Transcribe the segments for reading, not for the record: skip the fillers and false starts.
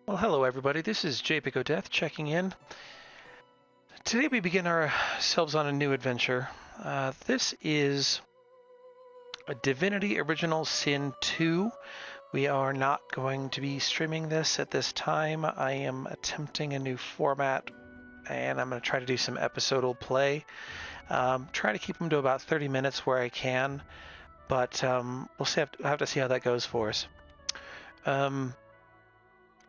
Well, hello everybody, this is Japic checking in. Today we begin ourselves on a new adventure. This is a Divinity Original Sin 2. We are not going to be streaming this at this time. I am attempting a new format, and I'm going to try to do some episodal play. Try to keep them to about 30 minutes where I can, but we'll have to see how that goes for us.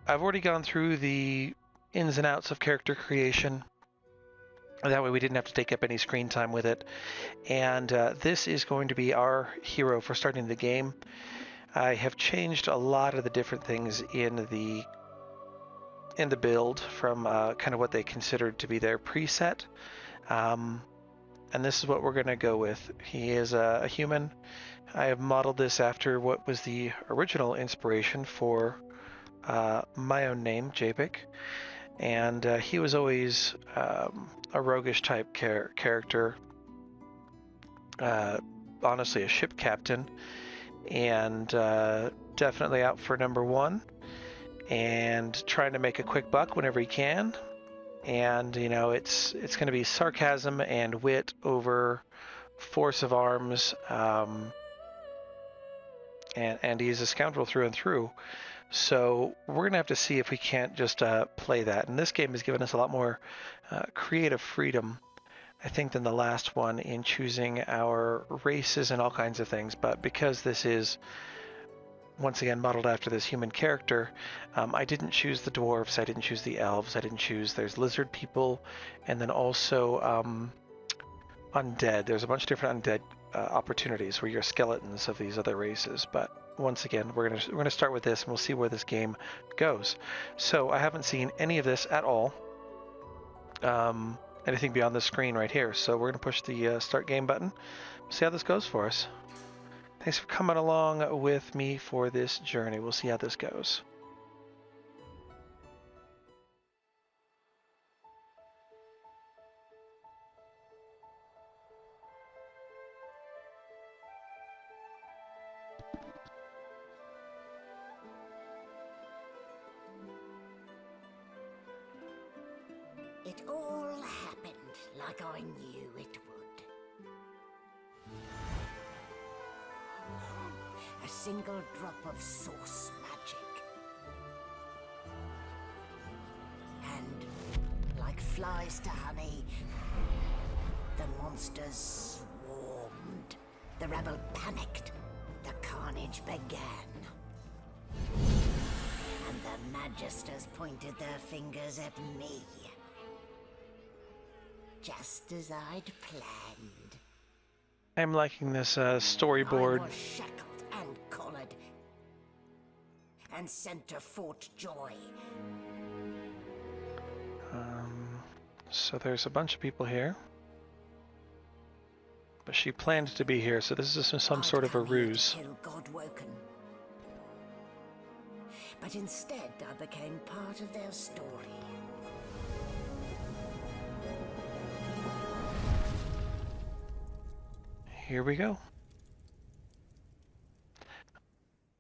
I've already gone through the ins and outs of character creation. That way we didn't have to take up any screen time with it. And this is going to be our hero for starting the game. I have changed a lot of the different things in the build from kind of what they considered to be their preset. And this is what we're going to go with. He is a human. I have modeled this after what was the original inspiration for my own name, Japic. And he was always a roguish type character, honestly a ship captain, and definitely out for number one and trying to make a quick buck whenever he can. And you know, it's going to be sarcasm and wit over force of arms, and he's a scoundrel through and through. So we're going to have to see if we can't just play that. And this game has given us a lot more creative freedom, I think, than the last one in choosing our races and all kinds of things. But because this is, once again, modeled after this human character, I didn't choose the dwarves, I didn't choose the elves, I didn't choose, there's lizard people, and then also undead. There's a bunch of different undead opportunities where you're skeletons of these other races. But once again, we're gonna start with this, and we'll see where this game goes. So I haven't seen any of this at all, anything beyond the screen right here. So we're gonna push the start game button. See how this goes for us. Thanks for coming along with me for this journey. We'll see how this goes. It all happened like I knew it would. A single drop of source magic. And, like flies to honey, the monsters swarmed. The rebel panicked. The carnage began. And the magisters pointed their fingers at me. Just as I'd planned. I'm liking this storyboard. I was shackled and collared, and sent to Fort Joy. So there's a bunch of people here. But she planned to be here, so this is some sort of a ruse. Kill Godwoken. But instead, I became part of their story. Here we go.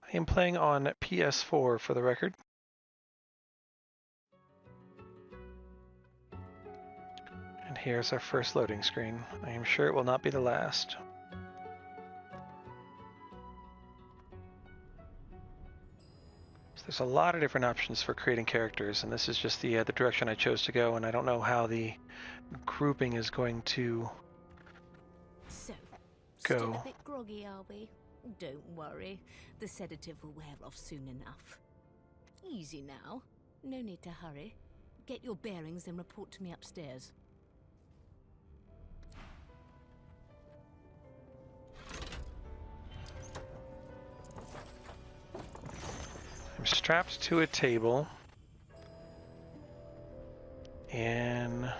I am playing on PS4 for the record. And here's our first loading screen. I am sure it will not be the last. So there's a lot of different options for creating characters, and this is just the direction I chose to go, and I don't know how the grouping is going to go. Still a bit groggy, are we? Don't worry. The sedative will wear off soon enough. Easy now. No need to hurry. Get your bearings and report to me upstairs. I'm strapped to a table. And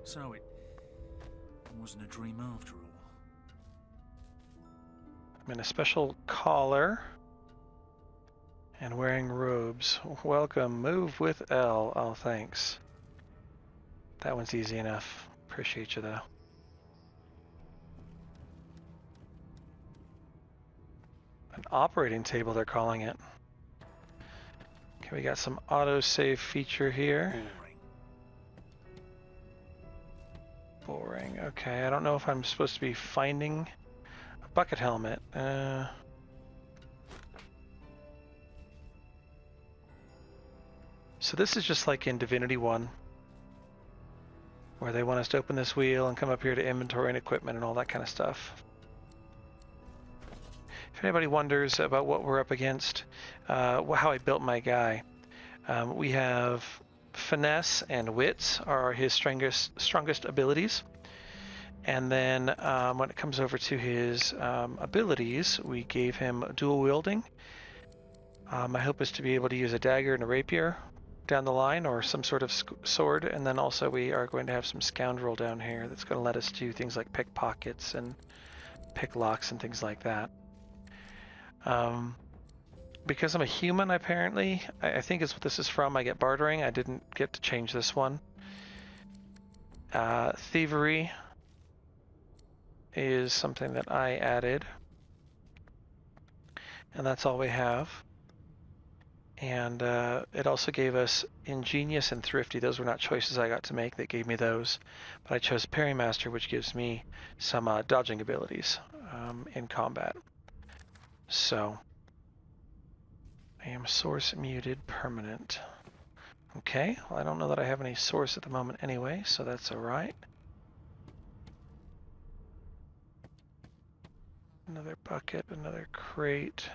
So it wasn't a dream after all. I'm in a special collar and wearing robes. Welcome, move with L. Oh, thanks. That one's easy enough. Appreciate you, though. An operating table, they're calling it. Okay, We got some autosave feature here. Boring. Okay, I don't know if I'm supposed to be finding a bucket helmet. So this is just like in Divinity 1, where they want us to open this wheel and come up here to inventory and equipment and all that kind of stuff. If anybody wonders about what we're up against, how I built my guy, we have finesse and wits are his strongest abilities. And then when it comes over to his abilities, we gave him dual wielding. My hope is to be able to use a dagger and a rapier down the line, or some sort of sword, and then also we are going to have some scoundrel down here that's going to let us do things like pickpockets and pick locks and things like that. Because I'm a human, apparently, I think is what this is from. I get bartering. I didn't get to change this one. Thievery is something that I added, and that's all we have. And it also gave us ingenious and thrifty. Those were not choices I got to make. That gave me those, but I chose parry master, which gives me some dodging abilities in combat. So I am source muted permanent. Okay, well, I don't know that I have any source at the moment anyway, so that's all right. Another bucket, another crate.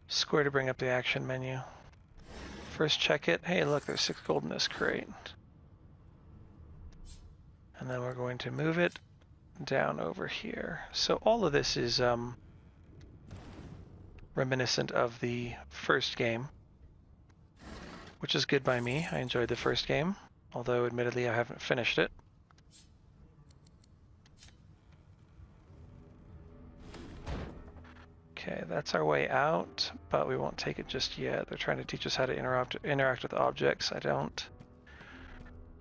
Square to bring up the action menu. First check it. Hey, look, there's 6 gold in this crate. And then we're going to move it down over here. So all of this is reminiscent of the first game, which is good by me. I enjoyed the first game, although admittedly I haven't finished it. Okay, that's our way out, but we won't take it just yet. They're trying to teach us how to interact with objects. I don't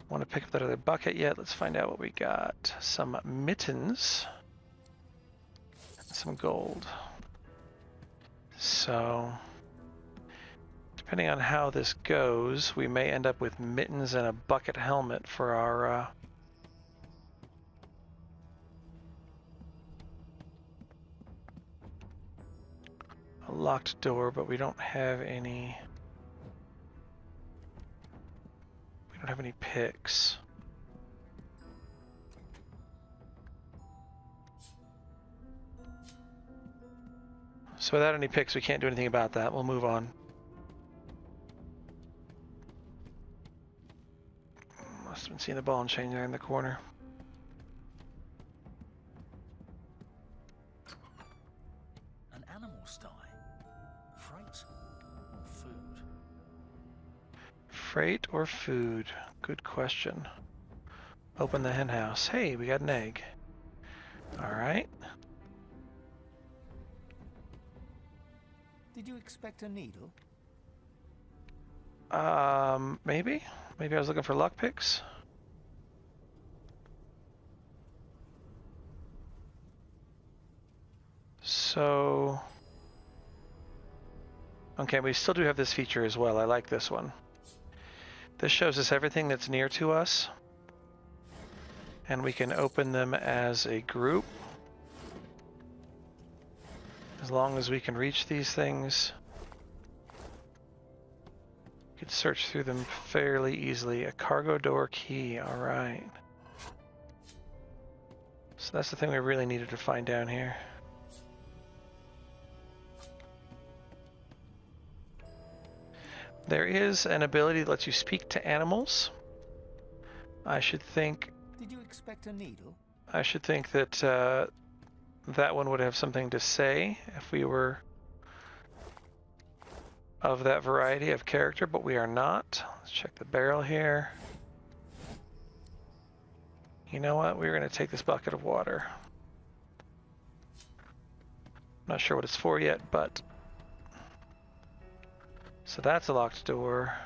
want to pick up that other bucket yet. Let's find out what we got. Some mittens and some gold. So, depending on how this goes, we may end up with mittens and a bucket helmet for our a locked door, but we don't have any picks. So without any picks, we can't do anything about that. We'll move on. Must have been seeing the ball and chain there in the corner. An animal sty. Freight or food? Freight or food? Good question. Open the hen house. Hey, we got an egg. All right. Did you expect a needle? Maybe. Maybe I was looking for luck picks. So, okay, we still do have this feature as well. I like this one. This shows us everything that's near to us, and we can open them as a group. As long as we can reach these things, we can search through them fairly easily. A cargo door key, all right. So that's the thing we really needed to find down here. There is an ability that lets you speak to animals. I should think. Did you expect a needle? I should think that that one would have something to say if we were of that variety of character, but we are not. Let's check the barrel here. You know what? We're going to take this bucket of water. Not sure what it's for yet, but... So that's a locked door.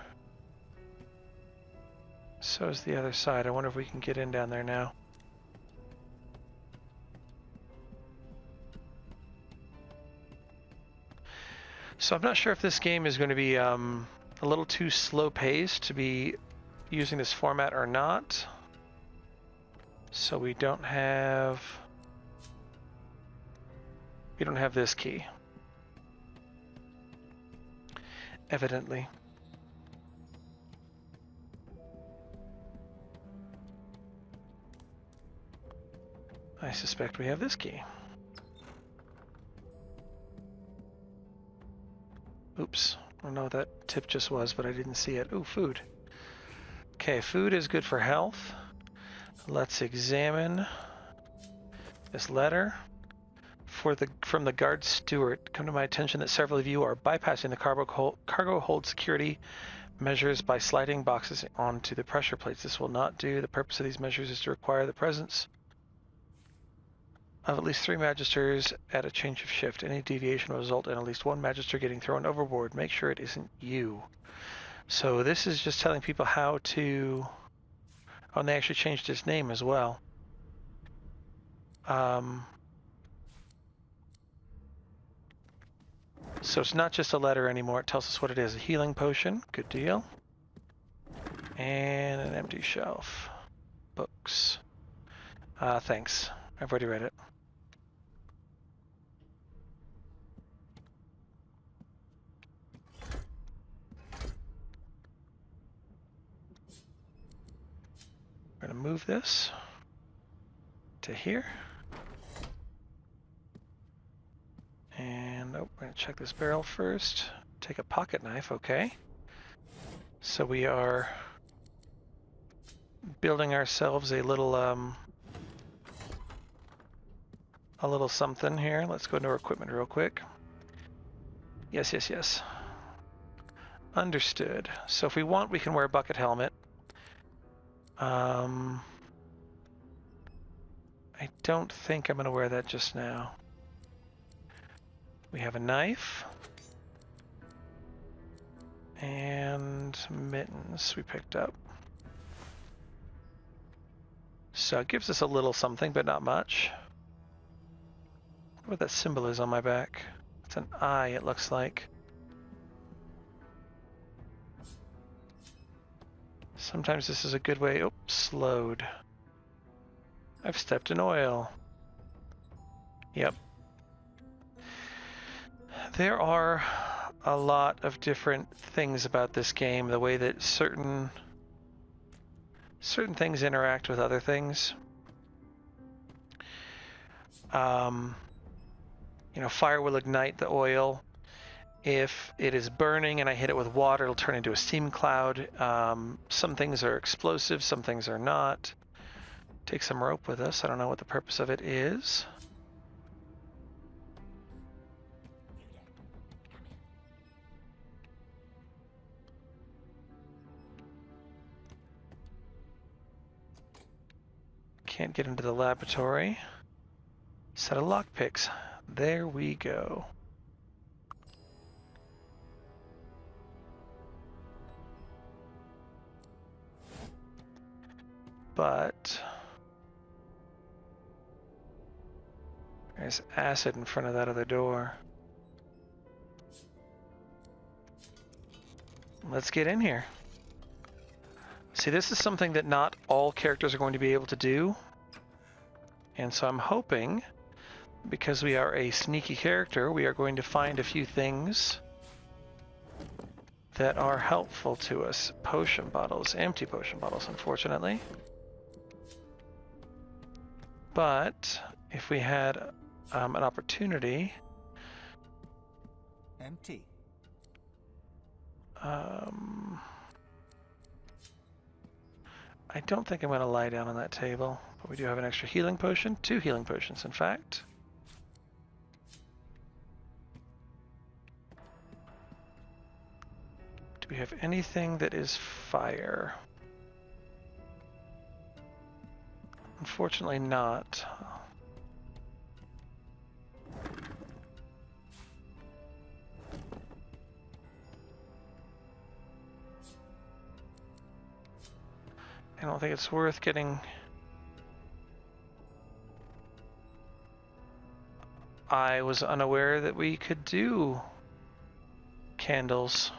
So is the other side. I wonder if we can get in down there now. So I'm not sure if this game is going to be a little too slow paced to be using this format or not. So we don't have this key, evidently. I suspect we have this key. Oops, I don't know what that tip just was, but I didn't see it. Ooh, food. Okay, food is good for health. Let's examine this letter. From the guard steward, come to my attention that several of you are bypassing the cargo hold security measures by sliding boxes onto the pressure plates. This will not do. The purpose of these measures is to require the presence of at least 3 magisters at a change of shift. Any deviation will result in at least 1 magister getting thrown overboard. Make sure it isn't you. So this is just telling people how to... Oh, and they actually changed his name as well. So it's not just a letter anymore. It tells us what it is. A healing potion. Good deal. And an empty shelf. Books. Thanks. I've already read it. We're going to move this to here. And we're going to check this barrel first. Take a pocket knife, okay. So we are building ourselves a little something here. Let's go into our equipment real quick. Yes. Understood. So if we want, we can wear a bucket helmet. I don't think I'm going to wear that just now. We have a knife. And mittens we picked up. So it gives us a little something, but not much. What that symbol is on my back. It's an eye, it looks like. Sometimes this is a good way. Oh, slowed. I've stepped in oil. Yep. There are a lot of different things about this game. The way that certain things interact with other things. Fire will ignite the oil. If it is burning and I hit it with water, it'll turn into a steam cloud. Some things are explosive, some things are not. Take some rope with us. I don't know what the purpose of it is. Can't get into the laboratory. Set of lockpicks. There we go. But there's acid in front of that other door. Let's get in here. See, this is something that not all characters are going to be able to do. And so I'm hoping, because we are a sneaky character, we are going to find a few things that are helpful to us. Potion bottles, empty potion bottles, unfortunately. But if we had an opportunity... Empty. I don't think I'm going to lie down on that table, but we do have an extra healing potion. 2 healing potions, in fact. Do we have anything that is fire? Unfortunately not. I don't think it's worth getting... I was unaware that we could do candles.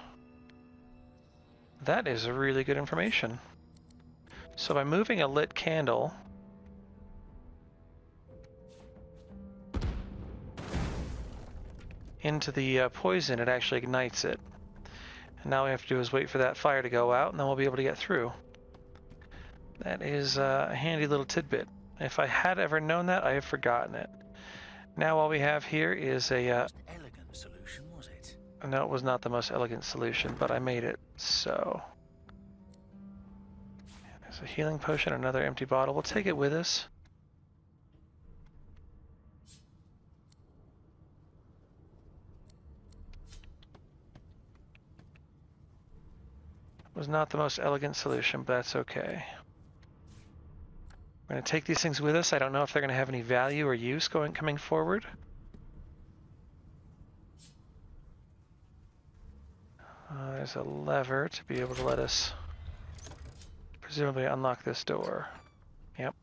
That is really good information. So by moving a lit candle into the poison, it actually ignites it. And now all we have to do is wait for that fire to go out, and then we'll be able to get through. That is a handy little tidbit. If I had ever known that, I have forgotten it. Now all we have here is a... Most elegant solution, was it? No, it was not the most elegant solution, but I made it, so... There's a healing potion, another empty bottle. We'll take it with us. Was not the most elegant solution, but that's okay. We're going to take these things with us. I don't know if they're going to have any value or use coming forward. There's a lever to be able to let us presumably unlock this door. Yep.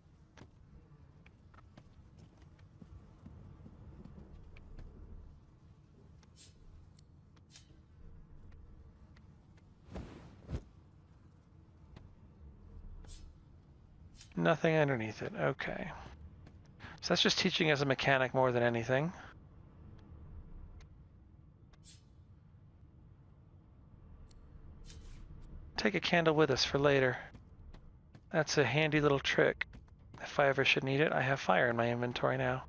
Nothing underneath it. Okay. So that's just teaching us a mechanic more than anything. Take a candle with us for later. That's a handy little trick. If I ever should need it, I have fire in my inventory now.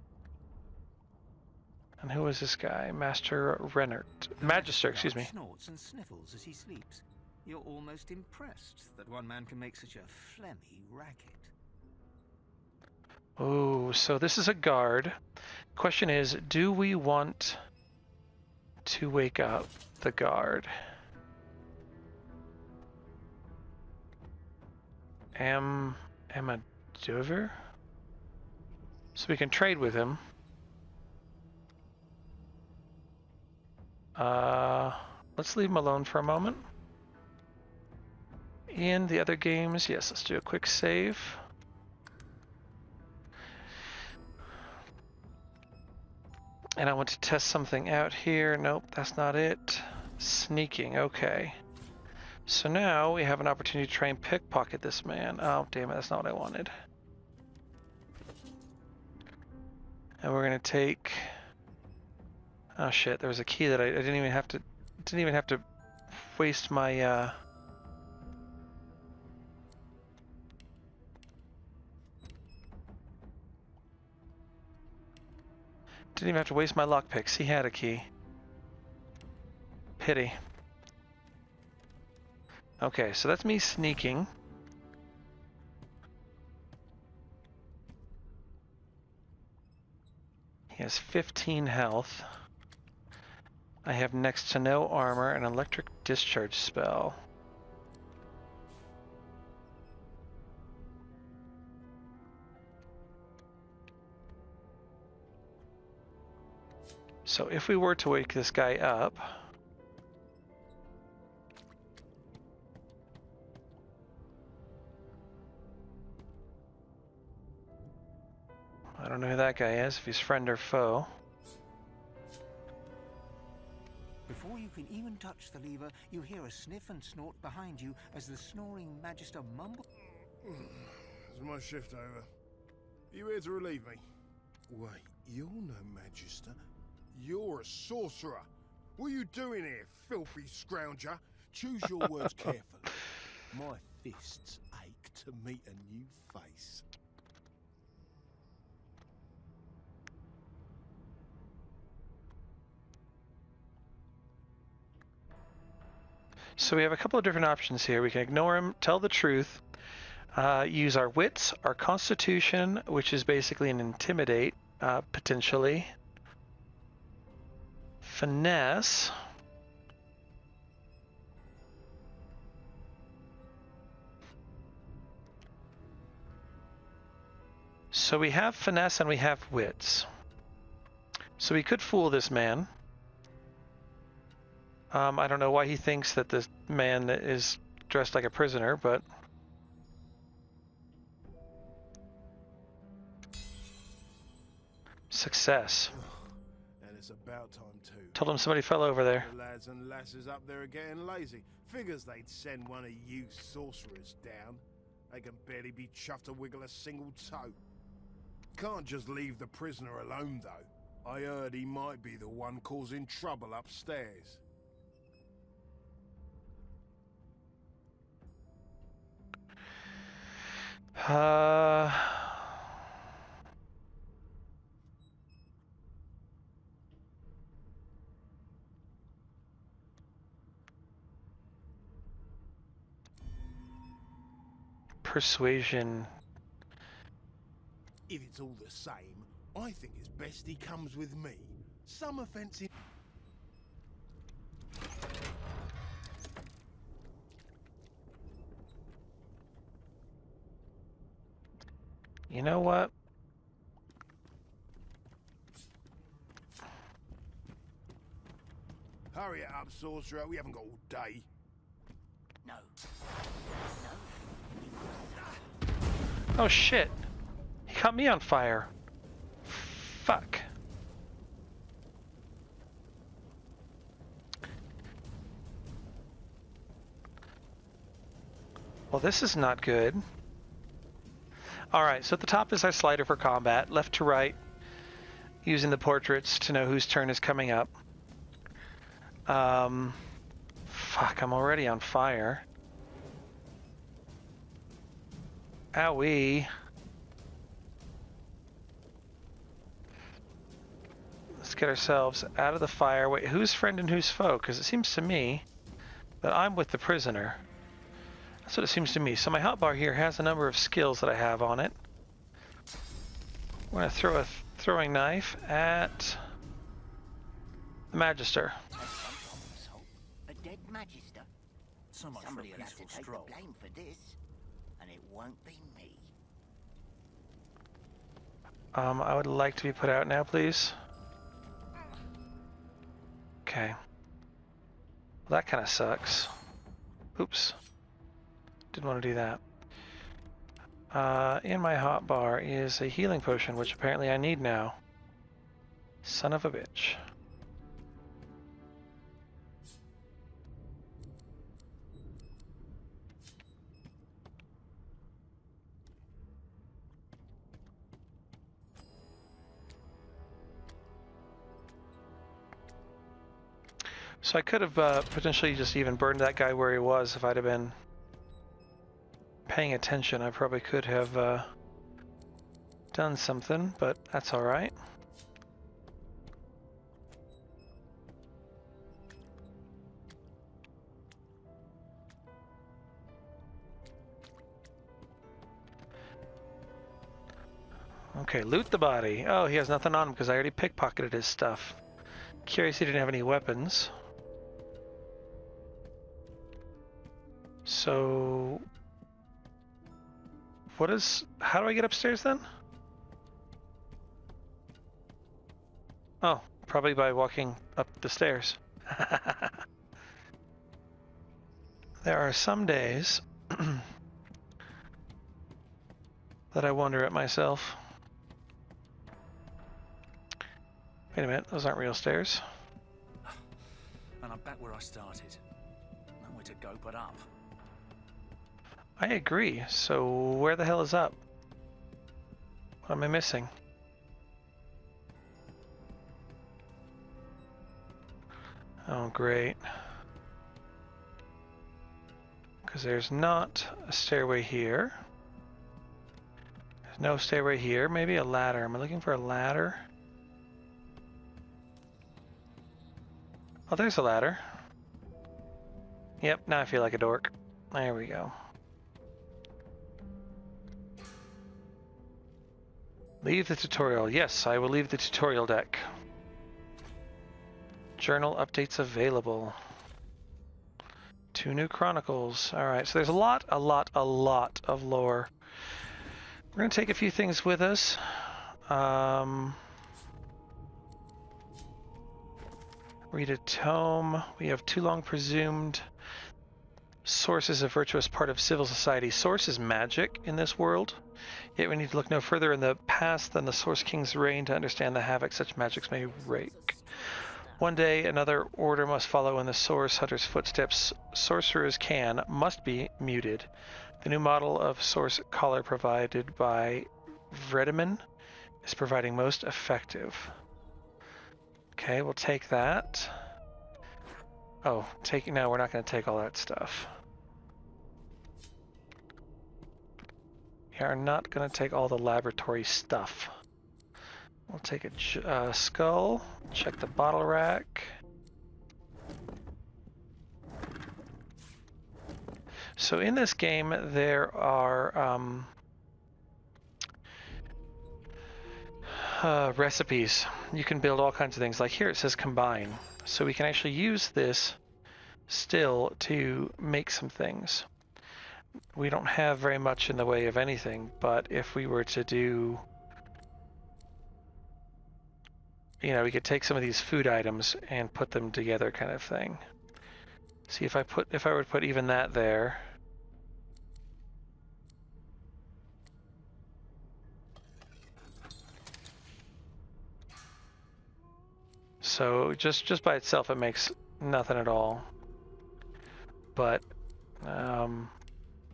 And who is this guy? Master Rennert. Magister, excuse me. Snorts and sniffles as he sleeps. You're almost impressed that one man can make such a phlegmy racket. Oh, so this is a guard. Question is, do we want to wake up the guard? Amadover? So we can trade with him. Let's leave him alone for a moment. In the other games, yes, let's do a quick save. And I want to test something out here. Nope, that's not it. Sneaking, okay. So now we have an opportunity to try and pickpocket this man. Oh, damn it, that's not what I wanted. And we're gonna take... Oh shit, there was a key that I didn't even have to waste my didn't even have to waste my lockpicks. He had a key. Pity. Okay, so that's me sneaking. He has 15 health. I have next to no armor, an electric discharge spell. So if we were to wake this guy up, I don't know who that guy is, if he's friend or foe. Before you can even touch the lever, you hear a sniff and snort behind you as the snoring Magister mumbles. Is my shift over? You here to relieve me? Wait, you're no Magister. You're a sorcerer. What are you doing here, filthy scrounger? Choose your words carefully. My fists ache to meet a new face. So we have a couple of different options here. We can ignore him, tell the truth, use our wits, our constitution, which is basically an intimidate, potentially. Finesse. So we have finesse and we have wits. So we could fool this man. I don't know why he thinks that this man is dressed like a prisoner, but... Success. And a it's about time too. Told him somebody fell over there. The lads and lasses up there are getting lazy. Figures they'd send one of you sorcerers down. They can barely be chuffed to wiggle a single toe. Can't just leave the prisoner alone, though. I heard he might be the one causing trouble upstairs. Persuasion. If it's all the same, I think it's best he comes with me. Some offensive. You know what? Hurry it up, sorcerer. We haven't got all day. No. Oh shit! He caught me on fire. Fuck. Well, this is not good. Alright, so at the top is our slider for combat, left to right, using the portraits to know whose turn is coming up. Fuck, I'm already on fire. Owie. Let's get ourselves out of the fire. Wait, who's friend and who's foe? Because it seems to me that I'm with the prisoner. That's what it seems to me. So my hotbar here has a number of skills that I have on it. We're going to throw a throwing knife at the Magister. A dead Magister. So much Somebody for will a have to peaceful take stroll. the blame for this, and it won't be me. I would like to be put out now, please. Okay. Well, that kind of sucks. Oops. Didn't want to do that. In my hotbar is a healing potion, which apparently I need now. Son of a bitch. So I could have potentially just even burned that guy where he was if I'd have been paying attention. I probably could have done something, but that's all right. Okay, loot the body. Oh, he has nothing on him because I already pickpocketed his stuff. Curious he didn't have any weapons. So, how do I get upstairs then? Oh, probably by walking up the stairs. There are some days that I wonder at myself. Wait a minute, those aren't real stairs. And I'm back where I started. Nowhere to go but up. I agree. So where the hell is up? What am I missing? Oh, great. Because there's not a stairway here. There's no stairway here. Maybe a ladder. Am I looking for a ladder? Oh, there's a ladder. Yep, now I feel like a dork. There we go. Leave the tutorial. Yes, I will leave the tutorial deck. Journal updates available. 2 new chronicles. Alright, so there's a lot of lore. We're going to take a few things with us. Read a tome. We have too long presumed. Source is a virtuous part of civil society. Source is magic in this world. Yet we need to look no further in the past than the Source King's reign to understand the havoc such magics may wreak. One day, another order must follow in the Source Hunter's footsteps. Sorcerers must be muted. The new model of Source collar provided by Vredeman is providing most effective. Okay, we'll take that. Oh, no, we're not going to take all that stuff. We are not going to take all the laboratory stuff. We'll take a skull, check the bottle rack. So in this game, there are recipes. You can build all kinds of things. Like here it says combine. So we can actually use this still to make some things. We don't have very much in the way of anything, but if we were to do, you know, we could take some of these food items and put them together kind of thing. See, if I were to put even that there. So just by itself it makes nothing at all. But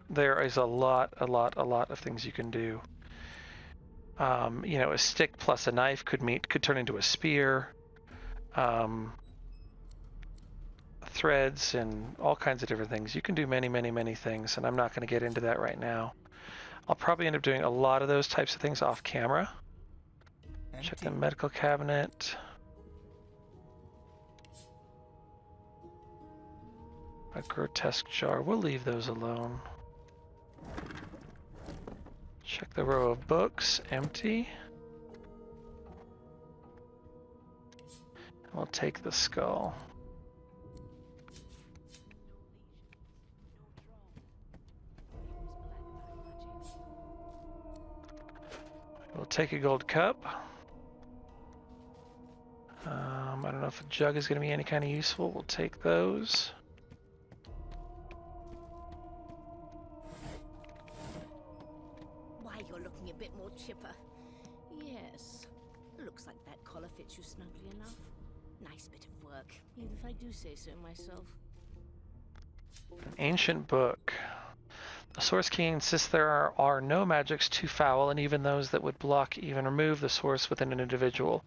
there is a lot of things you can do. You know, a stick plus a knife could turn into a spear. Threads and all kinds of different things. You can do many things, and I'm not going to get into that right now. I'll probably end up doing a lot of those types of things off camera. Check the medical cabinet. A grotesque jar. We'll leave those alone. Check the row of books. Empty. We'll take the skull. We'll take a gold cup. I don't know if a jug is going to be any kind of useful. We'll take those. Why, you're looking a bit more chipper. Yes. Looks like that collar fits you snugly enough. Nice bit of work, even if I do say so myself. An ancient book. The Source King insists there are no magics too foul, and even those that would block, even remove the source within an individual.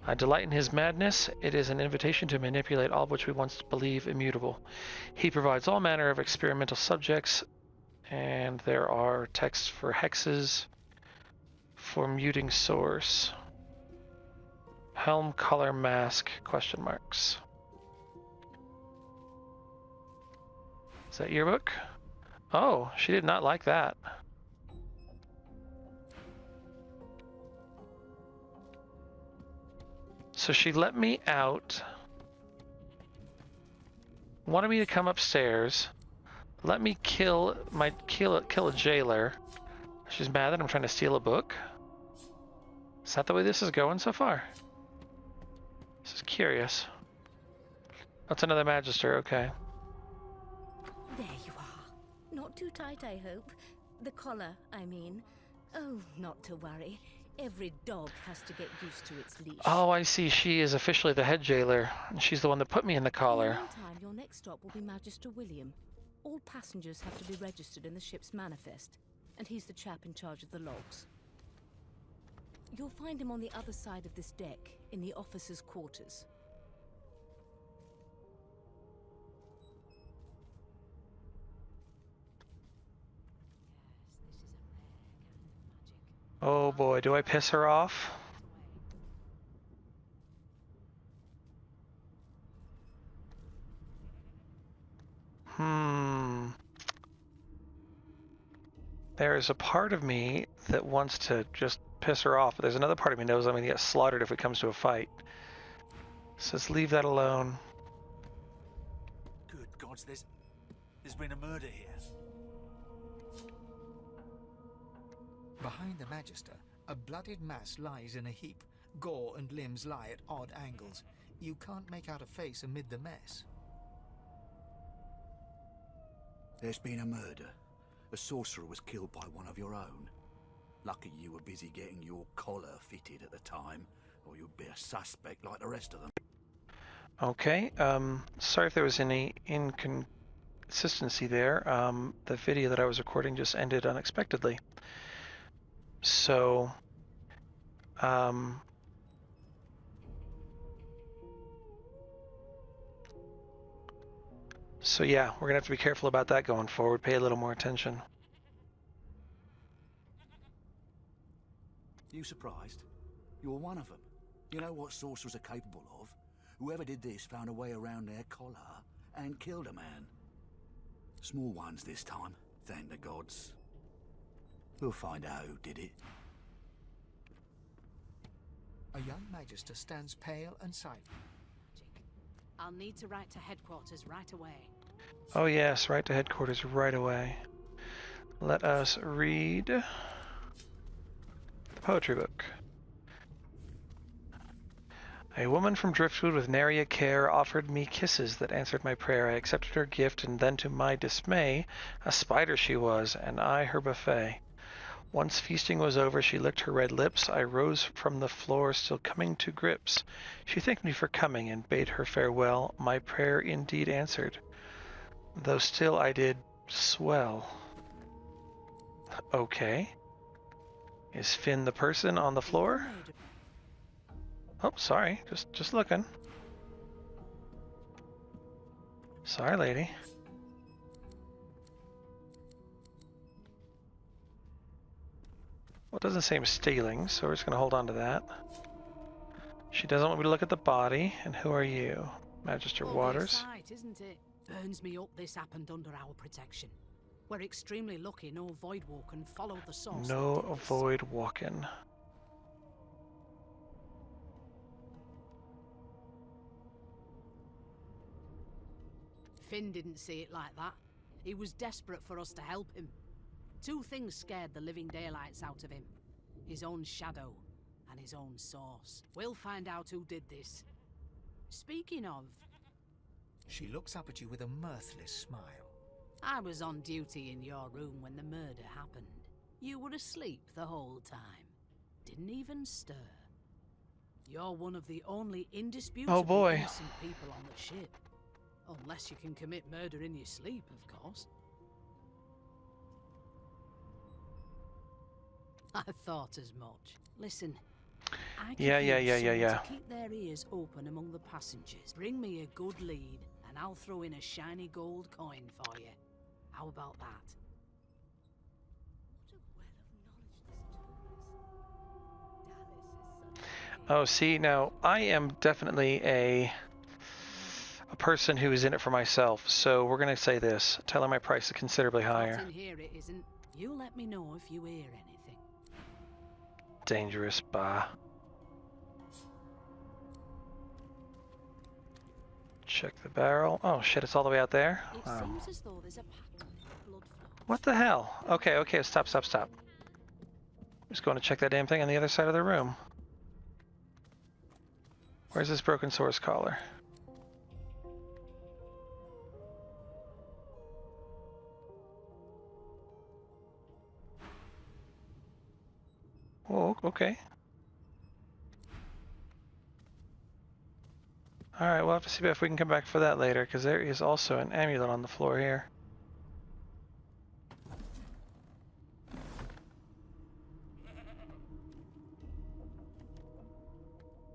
I delight in his madness. It is an invitation to manipulate all which we once believe immutable. He provides all manner of experimental subjects, and there are texts for hexes, for muting source. Helm, color, mask, question marks. Is that your book? Oh, she did not like that. So she let me out, wanted me to come upstairs, let me kill a jailer. She's mad that I'm trying to steal a book. Is that the way this is going so far? This is curious. That's another magister, okay. There you are. Not too tight, I hope. The collar, I mean. Oh, not to worry. Every dog has to get used to its leash. Oh, I see. She is officially the head jailer. She's the one that put me in the collar. In the meantime, your next stop will be Magister William. All passengers have to be registered in the ship's manifest, and he's the chap in charge of the logs. You'll find him on the other side of this deck, in the officers' quarters. Oh boy, do I piss her off? There's a part of me that wants to just piss her off, but there's another part of me that knows I'm going to get slaughtered if it comes to a fight. So let's leave that alone. Good gods, there's been a murder here. Behind the Magister, a bloodied mass lies in a heap. Gore and limbs lie at odd angles. You can't make out a face amid the mess. There's been a murder. A sorcerer was killed by one of your own. Lucky you were busy getting your collar fitted at the time, or you'd be a suspect like the rest of them. Okay, sorry if there was any inconsistency there. The video that I was recording just ended unexpectedly. So, so yeah, we're gonna have to be careful about that going forward. Pay a little more attention. You surprised? You're one of them. You know what sorcerers are capable of? Whoever did this found a way around their collar and killed a man. Small ones this time, thank the gods. We'll find out who did it. A young magister stands pale and silent. I'll need to write to headquarters right away. Oh yes, right to headquarters right away. Let us read the poetry book. A woman from Driftwood with nary a care offered me kisses that answered my prayer. I accepted her gift, and then to my dismay, a spider she was, and I her buffet. Once feasting was over, she licked her red lips. I rose from the floor, still coming to grips. She thanked me for coming and bade her farewell. My prayer indeed answered, though still I did swell. Okay. Is Finn the person on the floor? Oh, sorry. Just looking. Sorry, lady. Well, it doesn't say I'm stealing, so we're just going to hold on to that. She doesn't want me to look at the body. And who are you? Magister Waters. Sight, isn't it? Burns me up this happened under our protection. We're extremely lucky no Voidwalken followed the source. No Voidwalken. Finn didn't see it like that. He was desperate for us to help him. Two things scared the living daylights out of him. His own shadow and his own source. We'll find out who did this. Speaking of... She looks up at you with a mirthless smile. I was on duty in your room when the murder happened. You were asleep the whole time. Didn't even stir. You're one of the only indisputably innocent people on the ship. Unless you can commit murder in your sleep, of course. I thought as much. Listen, I can yeah. to keep their ears open among the passengers. Bring me a good lead, and I'll throw in a shiny gold coin for you. How about that? Oh, see, now, I am definitely a person who is in it for myself, so we're going to say this. Tell her my price is considerably higher. Not in here it isn't. You let me know if you hear anything. Dangerous, bah. Check the barrel. Oh shit, it's all the way out there? It seems as though there's a pattern in blood flow. What the hell? Okay, stop. I'm just going to check that damn thing on the other side of the room. Where's this broken source collar? Oh, okay. Alright, we'll have to see if we can come back for that later, because there is also an amulet on the floor here.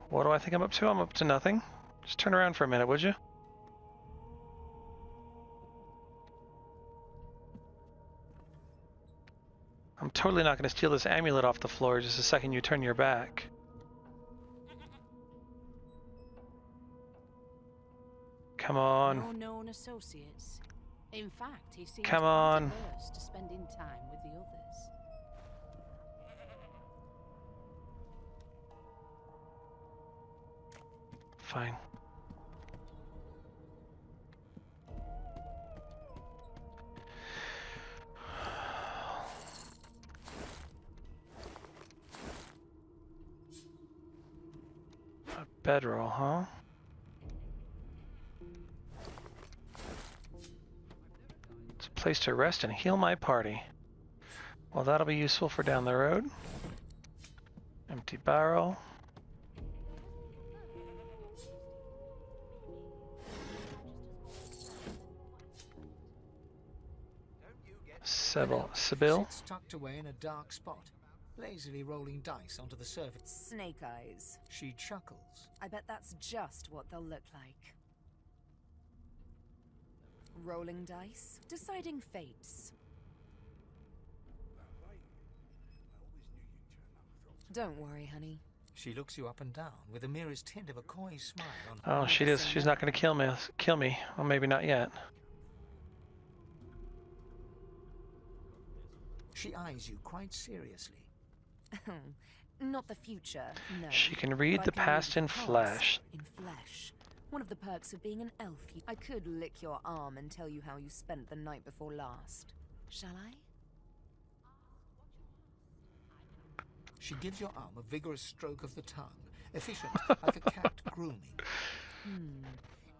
What do I think I'm up to? I'm up to nothing. Just turn around for a minute, would you? I'm totally not going to steal this amulet off the floor just the second you turn your back. Come on. No known associates. In fact, he seems Come quite on. averse to spending time with the others. Fine. A bedroll, huh? It's a place to rest and heal my party. Well, that'll be useful for down the road. Empty barrel. Sibyl. Sits tucked away in a dark spot, lazily rolling dice onto the surface. Snake eyes. She chuckles. I bet that's just what they'll look like. Rolling dice, deciding fates. Don't worry, honey. She looks you up and down with the merest hint of a coy smile on Oh, she does. She's not going to kill me. Well, maybe not yet. She eyes you quite seriously. Not the future, no. She can read But I the can past read in the past flesh. In flesh. One of the perks of being an elf. I could lick your arm and tell you how you spent the night before last. Shall I? She gives your arm a vigorous stroke of the tongue, efficient like a cat grooming.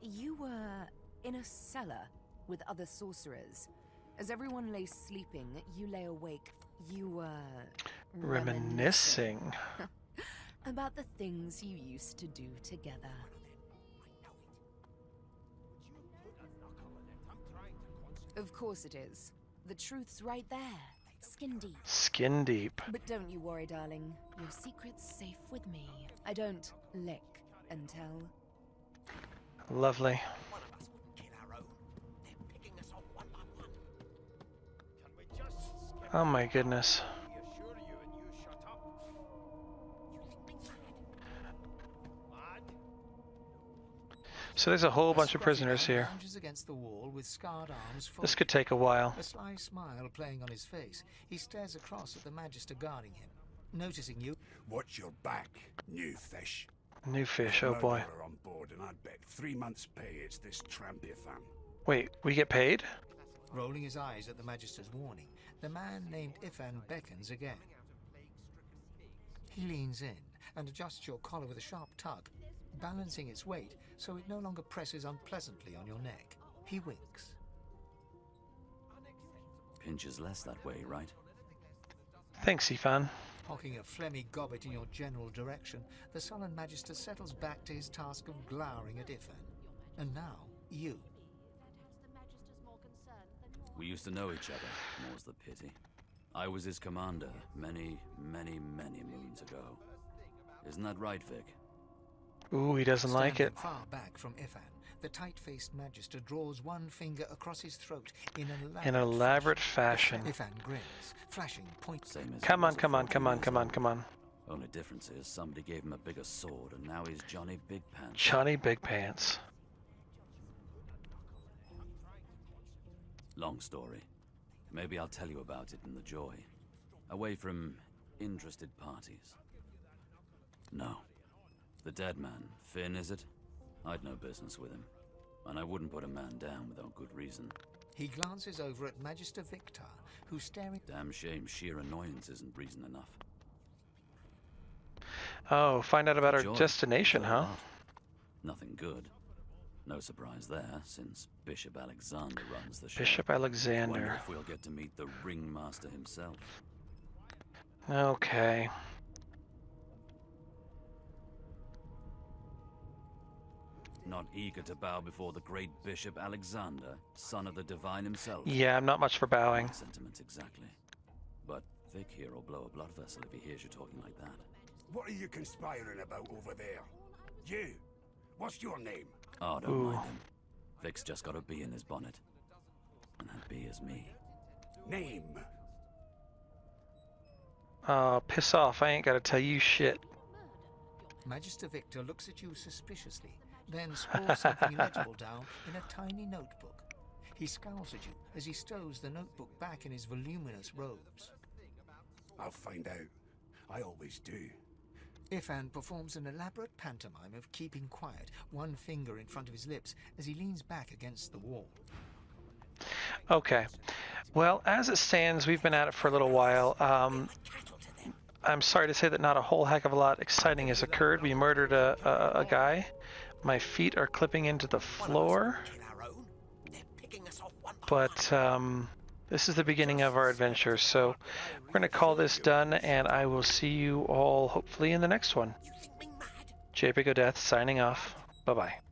You were in a cellar with other sorcerers. As everyone lay sleeping, you lay awake. You were Reminiscing. about the things you used to do together. Of course it is. The truth's right there. Skin deep. Skin deep. But don't you worry, darling. Your secret's safe with me. I don't lick and tell. Lovely. Oh my goodness. So there's a whole bunch of prisoners here. Against the wall with scarred arms. This could take a while. A sly smile playing on his face, he stares across at the Magister guarding him. Noticing you, watch your back, new fish. New fish, oh boy. Murderer on board, and I'd bet 3 months' pay it's this trampy fan. Wait, we get paid? rolling his eyes at the Magister's warning, the man named Ifan beckons again. He leans in and adjusts your collar with a sharp tug, balancing its weight so it no longer presses unpleasantly on your neck. He winks. Pinches less that way, right? Thanks, Ifan. Hocking a phlegmy gobbet in your general direction, the sullen Magister settles back to his task of glowering at Ifan. And now, you. We used to know each other, more's the pity. I was his commander many, many, many moons ago. Isn't that right, Vic? Ooh, he doesn't like it. Far back from Ifan, the tight-faced Magister draws one finger across his throat in an elaborate fashion. Ifan grins, flashing points. Come on, come on, come on, come on, come on. Only difference is somebody gave him a bigger sword, and now he's Johnny Big Pants. Johnny Big Pants. Long story. Maybe I'll tell you about it in the Joy. Away from interested parties. No. The dead man, Finn, is it? I'd no business with him. And I wouldn't put a man down without good reason. He glances over at Magister Victor, who's staring... Damn shame sheer annoyance isn't reason enough. Oh, find out about our Joy. destination, huh? Nothing good. No surprise there, since Bishop Alexander runs the show. Bishop Alexander. Wonder if we'll get to meet the ringmaster himself. Okay. Not eager to bow before the great Bishop Alexander, son of the divine himself. Yeah, I'm not much for bowing. Not sentiments exactly. But Vic here will blow a blood vessel if he hears you talking like that. What are you conspiring about over there? You! What's your name? Oh, don't mind him. Vic's just got a bee in his bonnet. And that bee is me. Name? Oh, piss off. I ain't gotta tell you shit. Magister Victor looks at you suspiciously, then scrawls something legible down in a tiny notebook. He scowls at you as he stows the notebook back in his voluminous robes. I'll find out. I always do. Ifan performs an elaborate pantomime of keeping quiet, one finger in front of his lips as he leans back against the wall. Okay. Well, as it stands, we've been at it for a little while. I'm sorry to say that not a whole heck of a lot exciting has occurred. We murdered a guy. My feet are clipping into the floor. But this is the beginning of our adventure. So we're going to call this done, and I will see you all hopefully in the next one. Japic O'Death signing off. Bye-bye.